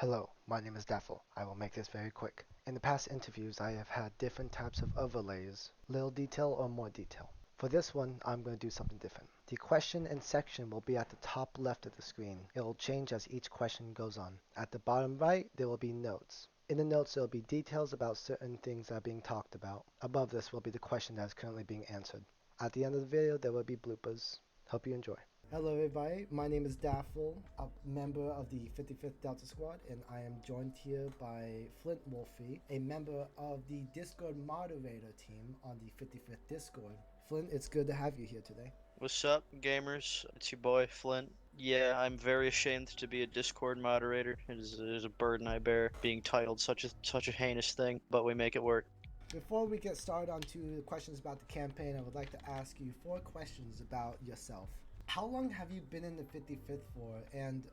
Hello, my name is Daffel. I will make this very quick. In the past interviews, I have had different types of overlays, little detail or more detail. For this one, I'm going to do something different. The question and section will be at the top left of the screen. It will change as each question goes on. At the bottom right, there will be notes. In the notes, there will be details about certain things that are being talked about. Above this will be the question that is currently being answered. At the end of the video, there will be bloopers. Hope you enjoy. Hello everybody, my name is Daffel, a member of the 55th Delta Squad, and I am joined here by Flintwulfy, a member of the Discord moderator team on the 55th Discord. Flint, it's good to have you here today. What's up, gamers? It's your boy, Flint. Yeah, I'm very ashamed to be a Discord moderator. It is a burden I bear, being titled such a heinous thing, but we make it work. Before we get started on to the questions about the campaign, I would like to ask you 4 questions about yourself. How long have you been in the 55th for, and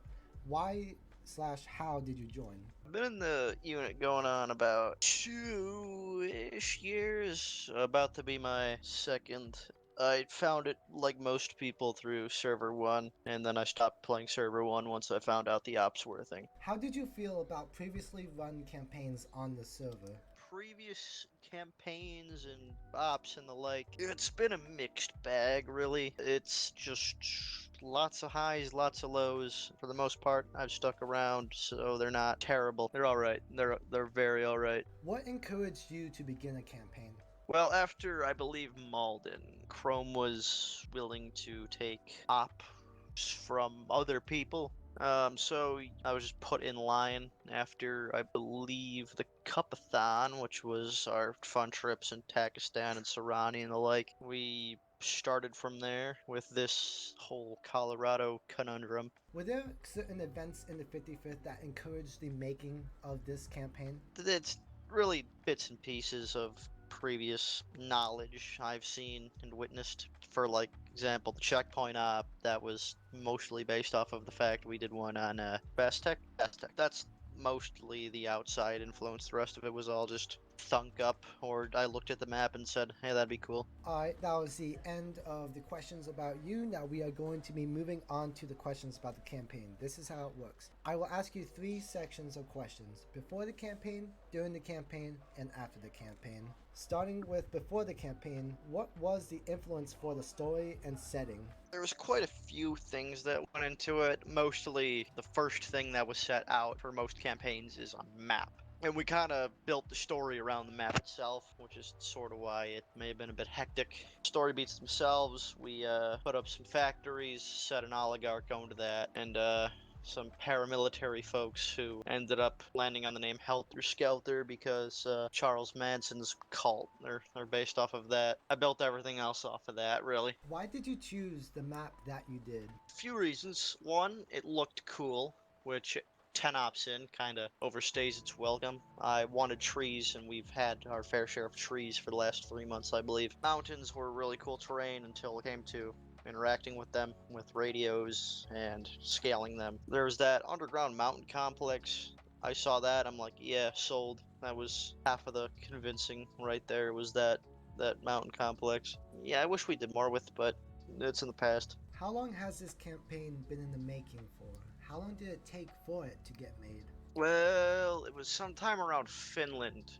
why/how did you join? I've been in the unit going on about 2-ish years, about to be my second. I found it, like most people, through Server 1, and then I stopped playing Server 1 once I found out the ops were a thing. How did you feel about previously run campaigns on the server? Previous campaigns and ops and the like, it's been a mixed bag, really. It's just lots of highs, lots of lows. For the most part, I've stuck around, so they're not terrible. They're all right. They're very all right. What encouraged you to begin a campaign? Well, after I believe Malden, Chrome was willing to take ops from other people. So I was just put in line after, I believe, the Cupathon, which was our fun trips in Pakistan and Sarani and the like. We started from there with this whole Colorado conundrum. Were there certain events in the 55th that encouraged the making of this campaign? It's really bits and pieces of previous knowledge I've seen and witnessed. For like example, the checkpoint op, that was mostly based off of the fact we did one on Fast Tech. That's mostly the outside influence. The rest of it was all just thunk up, or I looked at the map and said, hey, that'd be cool. Alright, that was the end of the questions about you. Now we are going to be moving on to the questions about the campaign. This is how it works. I will ask you 3 sections of questions: before the campaign, during the campaign, and after the campaign. Starting with before the campaign, what was the influence for the story and setting? There was quite a few things that went into it. Mostly the first thing that was set out for most campaigns is a map. And we kind of built the story around the map itself, which is sort of why it may have been a bit hectic. Story beats themselves. We put up some factories, set an oligarch onto that, and some paramilitary folks who ended up landing on the name Helter Skelter because Charles Manson's cult. They're based off of that. I built everything else off of that, really. Why did you choose the map that you did? Few reasons. One, it looked cool, which 10 ops in kind of overstays its welcome. I wanted trees, and we've had our fair share of trees for the last 3 months, I believe. Mountains were really cool terrain until it came to interacting with them with radios and scaling them. There was that underground mountain complex. I saw that, I'm like, yeah, sold. That was half of the convincing right there, was that mountain complex. Yeah, I wish we did more with, but it's in the past. How long has this campaign been in the making for? How long did it take for it to get made? Well, it was sometime around Finland.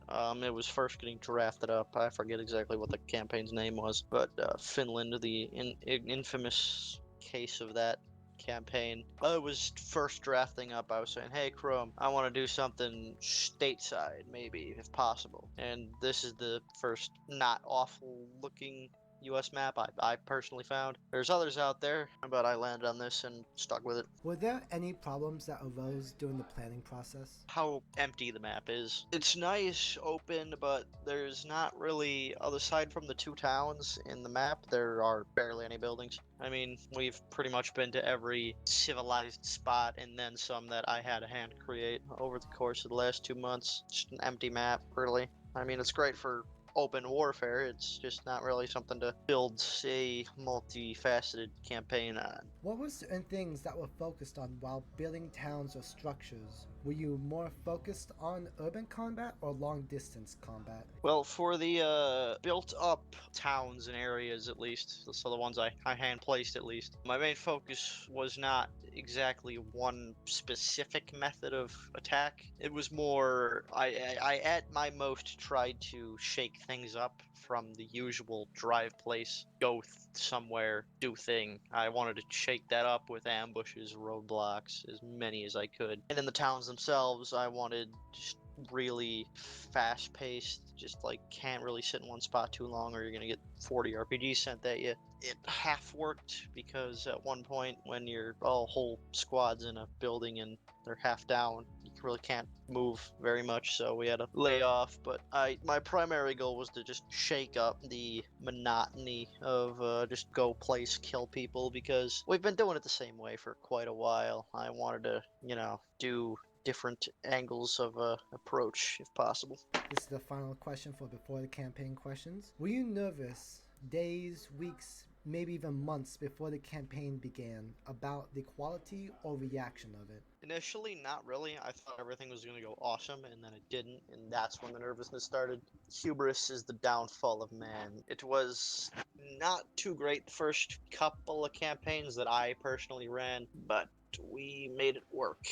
It was first getting drafted up. I forget exactly what the campaign's name was, but Finland, the infamous case of that campaign. I was first drafting up. I was saying, hey, Chrome, I want to do something stateside, maybe, if possible. And this is the first not awful looking US map I personally found. There's others out there, but I landed on this and stuck with it. Were there any problems that arose during the planning process? How empty the map is. It's nice, open, but there's not really, aside from the 2 towns in the map, there are barely any buildings. I mean, we've pretty much been to every civilized spot and then some that I had a hand create over the course of the last 2 months. Just an empty map, really. I mean, it's great for open warfare. It's just not really something to build a multifaceted campaign on. What were certain things that were focused on while building towns or structures? Were you more focused on urban combat or long distance combat? Well, for the built up towns and areas, at least, so the ones I hand placed at least, my main focus was not exactly one specific method of attack. It was more, I at my most tried to shake things up from the usual drive place, go somewhere, do thing. I wanted to shake that up with ambushes, roadblocks, as many as I could. And in the towns themselves, I wanted just really fast paced, just like can't really sit in one spot too long or you're gonna get 40 RPGs sent at you. It half worked because at one point when you're all whole squads in a building and they're half down, you really can't move very much, so we had to lay off. But my primary goal was to just shake up the monotony of just go place, kill people, because we've been doing it the same way for quite a while. I wanted to, do different angles of approach if possible. This is the final question for before the campaign questions. Were you nervous days, weeks, maybe even months before the campaign began about the quality or reaction of it? Initially, not really. I thought everything was going to go awesome, and then it didn't, and that's when the nervousness started. Hubris is the downfall of man. It was not too great the first couple of campaigns that I personally ran, but we made it work.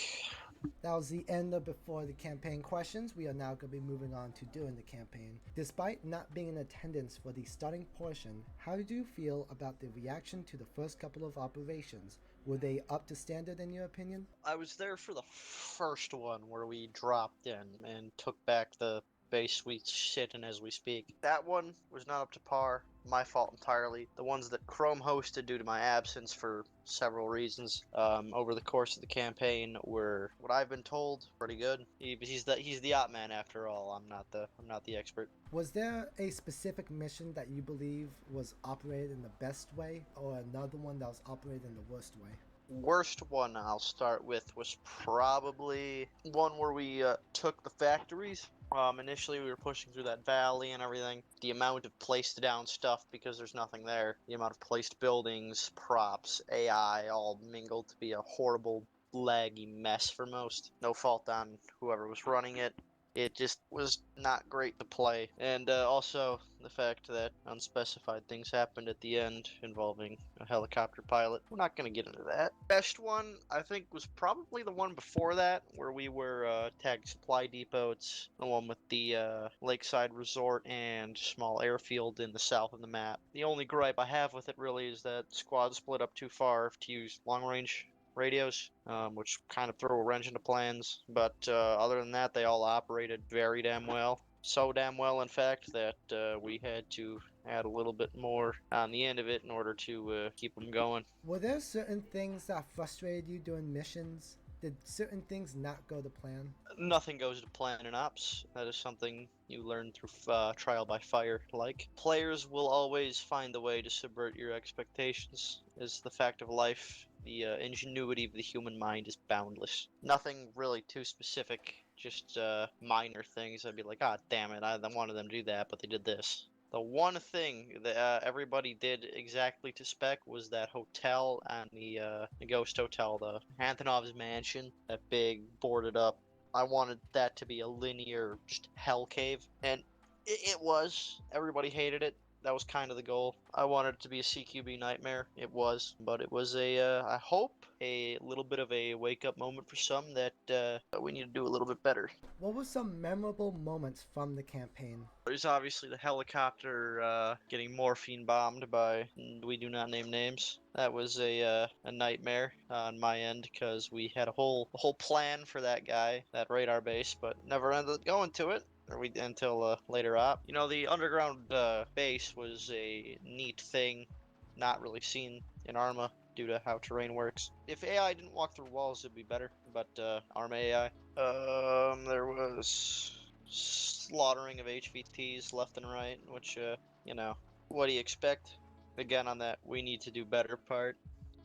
That was the end of before the campaign questions. We are now going to be moving on to during the campaign. Despite not being in attendance for the starting portion, how did you feel about the reaction to the first couple of operations? Were they up to standard in your opinion? I was there for the first one where we dropped in and took back the base we sit in as we speak. That one was not up to par. My fault entirely. The ones that Chrome hosted due to my absence for several reasons over the course of the campaign were, what I've been told, pretty good. He's the op man after all. I'm not the expert. Was there a specific mission that you believe was operated in the best way, or another one that was operated in the worst way? Worst one I'll start with was probably one where we took the factories. Initially, we were pushing through that valley and everything. The amount of placed down stuff because there's nothing there. The amount of placed buildings, props, AI, all mingled to be a horrible, laggy mess for most. No fault on whoever was running it. It just was not great to play. And also the fact that unspecified things happened at the end involving a helicopter pilot. We're not going to get into that. Best one, I think, was probably the one before that, where we were tagging supply depots, the one with the lakeside resort and small airfield in the south of the map. The only gripe I have with it really is that squad split up too far to use long range radios, which kind of throw a wrench into plans. But other than that, they all operated very damn well. So damn well, in fact, that we had to add a little bit more on the end of it in order to keep them going. Were there certain things that frustrated you during missions? Did certain things not go to plan? Nothing goes to plan in ops. That is something you learn through trial by fire. Like, players will always find a way to subvert your expectations. Is the fact of life. The ingenuity of the human mind is boundless. Nothing really too specific, just minor things. I'd be like, ah, damn it, I wanted them to do that, but they did this. The one thing that everybody did exactly to spec was that hotel and the ghost hotel, the Antonov's mansion, that big boarded up. I wanted that to be a linear just hell cave, and it was. Everybody hated it. That was kind of the goal. I wanted it to be a CQB nightmare. It was, but it was I hope, a little bit of a wake-up moment for some that we need to do a little bit better. What were some memorable moments from the campaign? There's obviously the helicopter getting morphine bombed by we do not name names. That was a nightmare on my end because we had a whole plan for that guy, that radar base, but never ended up going to it. Until later op. The underground base was a neat thing, not really seen in Arma due to how terrain works. If AI didn't walk through walls, it'd be better. But Arma AI, there was slaughtering of HVTs left and right, which what do you expect? Again, on that we need to do better part.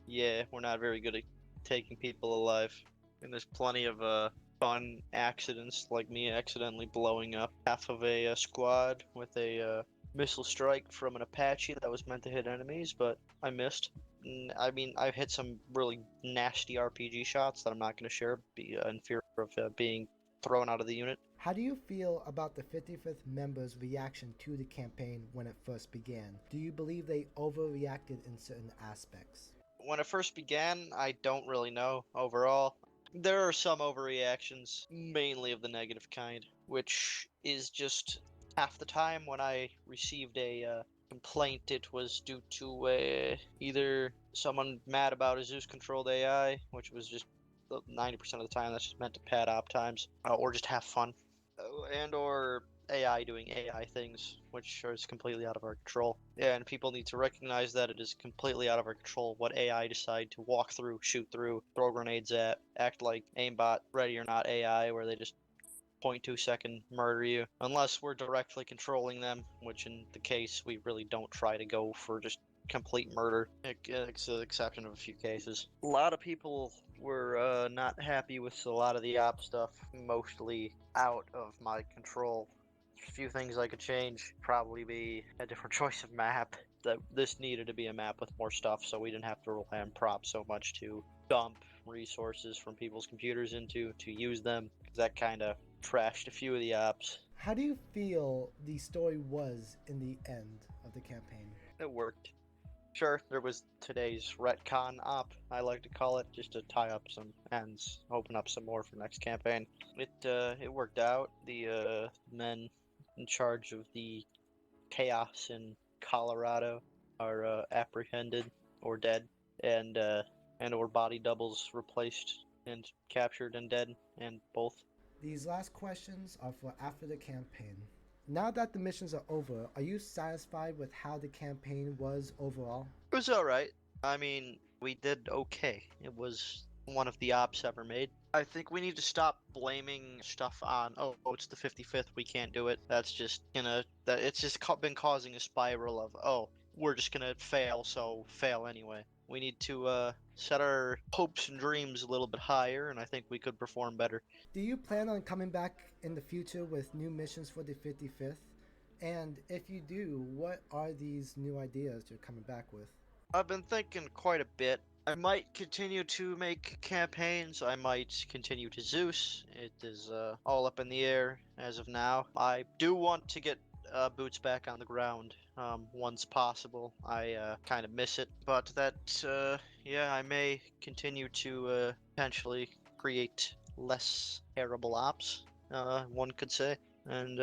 Yeah, we're not very good at taking people alive, and there's plenty of fun accidents like me accidentally blowing up half of a squad with a missile strike from an Apache that was meant to hit enemies, but I missed. I mean, I've hit some really nasty RPG shots that I'm not going to share, in fear of being thrown out of the unit. How do you feel about the 55th members' reaction to the campaign when it first began? Do you believe they overreacted in certain aspects? When it first began, I don't really know overall. There are some overreactions, mainly of the negative kind, which is just half the time when I received a complaint, it was due to either someone mad about a Zeus controlled AI, which was just 90% of the time that's just meant to pad op times, or just have fun, and or AI doing AI things, which is completely out of our control. And people need to recognize that it is completely out of our control what AI decide to walk through, shoot through, throw grenades at, act like aimbot, ready or not AI, where they just 0.2 second murder you, unless we're directly controlling them, which in the case we really don't try to go for just complete murder, exception of a few cases. A lot of people were not happy with a lot of the op stuff, mostly out of my control. A few things I could change, probably be a different choice of map. That this needed to be a map with more stuff, so we didn't have to rely on props so much to dump resources from people's computers into to use them, because that kind of trashed a few of the ops. How do you feel the story was in the end of the campaign? It worked. Sure, there was today's retcon op, I like to call it, just to tie up some ends, open up some more for next campaign. It worked out. The men in charge of the chaos in Colorado are apprehended or dead, and or body doubles replaced and captured and dead, and both. These last questions are for after the campaign. Now that the missions are over, are you satisfied with how the campaign was overall? It was alright. I mean, we did okay. It was one of the ops ever made. I think we need to stop blaming stuff on, oh, it's the 55th, we can't do it. That's just it's just been causing a spiral of, oh, we're just gonna fail, so fail anyway. We need to set our hopes and dreams a little bit higher, and I think we could perform better. Do you plan on coming back in the future with new missions for the 55th? And if you do, what are these new ideas you're coming back with? I've been thinking quite a bit. I might continue to make campaigns. I might continue to Zeus. It is all up in the air as of now. I do want to get boots back on the ground once possible. I kind of miss it, but yeah, I may continue to potentially create less terrible ops. One could say, and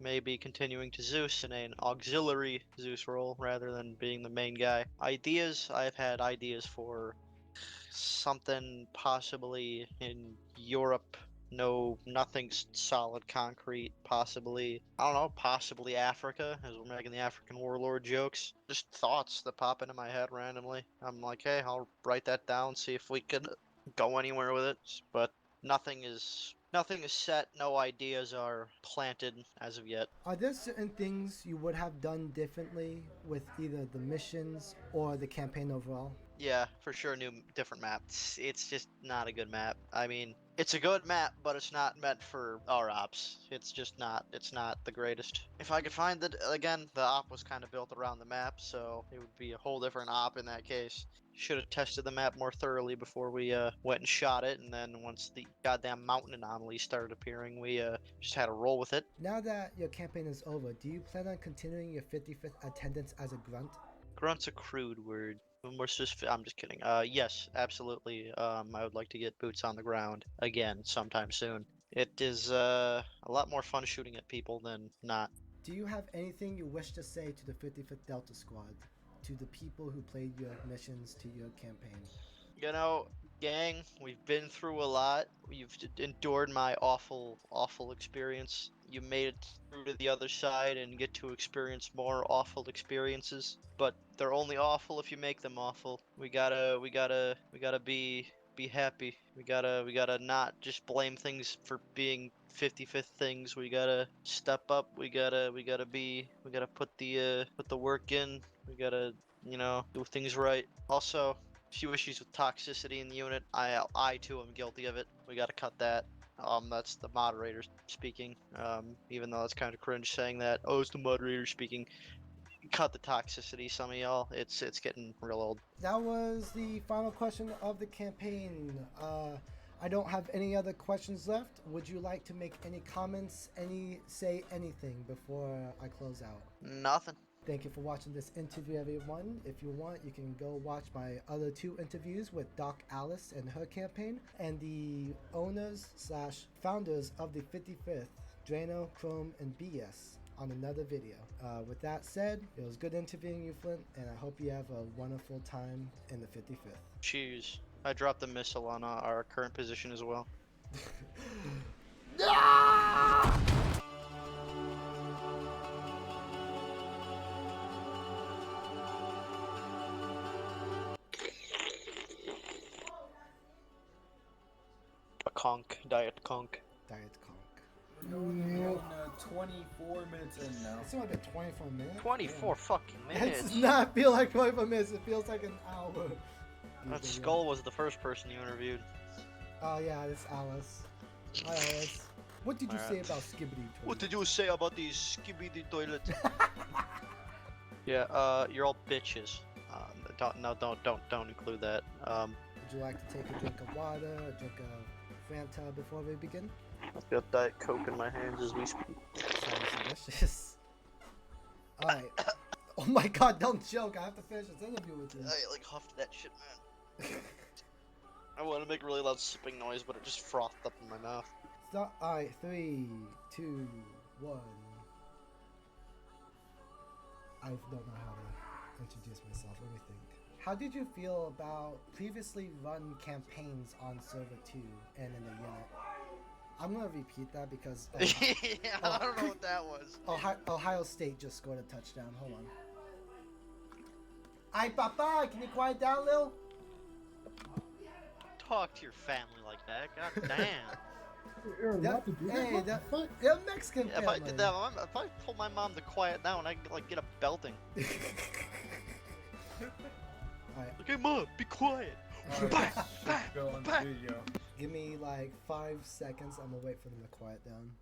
maybe continuing to Zeus in an auxiliary Zeus role rather than being the main guy. Ideas, I've had ideas for something possibly in Europe. No, nothing solid, concrete. Possibly, I don't know, possibly Africa, as we're making the African warlord jokes. Just thoughts that pop into my head randomly. I'm like, hey, I'll write that down, see if we could go anywhere with it. But nothing is set. No ideas are planted as of yet. Are there certain things you would have done differently with either the missions or the campaign overall? Yeah, for sure, different map. It's just not a good map. I mean, it's a good map, but it's not meant for our ops. It's just not. It's not the greatest. If I could find that again, the op was kind of built around the map, so it would be a whole different op in that case. Should have tested the map more thoroughly before we went and shot it, and then once the goddamn mountain anomalies started appearing, we just had to roll with it. Now that your campaign is over, do you plan on continuing your 55th attendance as a grunt? Grunt's a crude word. More specific, I'm just kidding. Yes, absolutely. I would like to get boots on the ground again sometime soon. It is a lot more fun shooting at people than not. Do you have anything you wish to say to the 55th Delta Squad, to the people who played your missions, to your campaign? You know, gang, we've been through a lot. You've endured my awful, awful experience. You made it through to the other side and get to experience more awful experiences. But they're only awful if you make them awful. We gotta be happy. We gotta not just blame things for being 55th things. We gotta step up. We gotta put the work in. We gotta, do things right. Also, few issues with toxicity in the unit. I too am guilty of it. We gotta cut that. That's the moderator speaking. Even though it's kind of cringe saying that. Oh, it's the moderator speaking. cut the toxicity, some of y'all. It's getting real old. That was the final question of the campaign. I don't have any other questions left. Would you like to make any comments, say anything before I close out? Nothing. Thank you for watching this interview, everyone. If you want, you can go watch my other 2 interviews with Doc Alice and her campaign, and the owners slash founders of the 55th, Drano, Chrome, and BS on another video. With that said, it was good interviewing you, Flint, and I hope you have a wonderful time in the 55th. Cheers. I dropped a missile on our current position as well. A conch, diet conch. Diet Conk. We're going 24 minutes in now. It's only been 24 minutes. 24 fucking It minutes. does not feel like 24 minutes. It feels like an hour. That Skull was the first person you interviewed. Oh yeah, it's Alice. Hi Alice. What did you say Alright. about Skibbity? What did you say about these skibidi toilets? Yeah, you're all bitches. Don't include that. Would you like to take a drink of water, a drink of Fanta before we begin? I've got Diet Coke in my hands as we speak. Sounds delicious. Alright. Oh my god, don't joke. I have to finish this interview with you. I like huffed that shit, man. I want to make a really loud sipping noise, but it just frothed up in my mouth. Stop. Alright, 3, 2, 1. I don't know how to introduce myself. Let me think. How did you feel about previously run campaigns on server 2 and in the unit? I'm gonna repeat that because Yeah, I don't know what that was. Ohio State just scored a touchdown. Hold on. Ay, papa, can you quiet down, Lil? Talk to your family like that. God damn. You're allowed to do that? Hey, What the fuck? they're Mexican Yeah, if family. I did that, if I told my mom to quiet down, I'd like get a belting. Alright. Okay, mom, be quiet. Alright, Bang, let's bang, go on the bang. video. Give me like 5 seconds. I'm gonna wait for them to quiet down.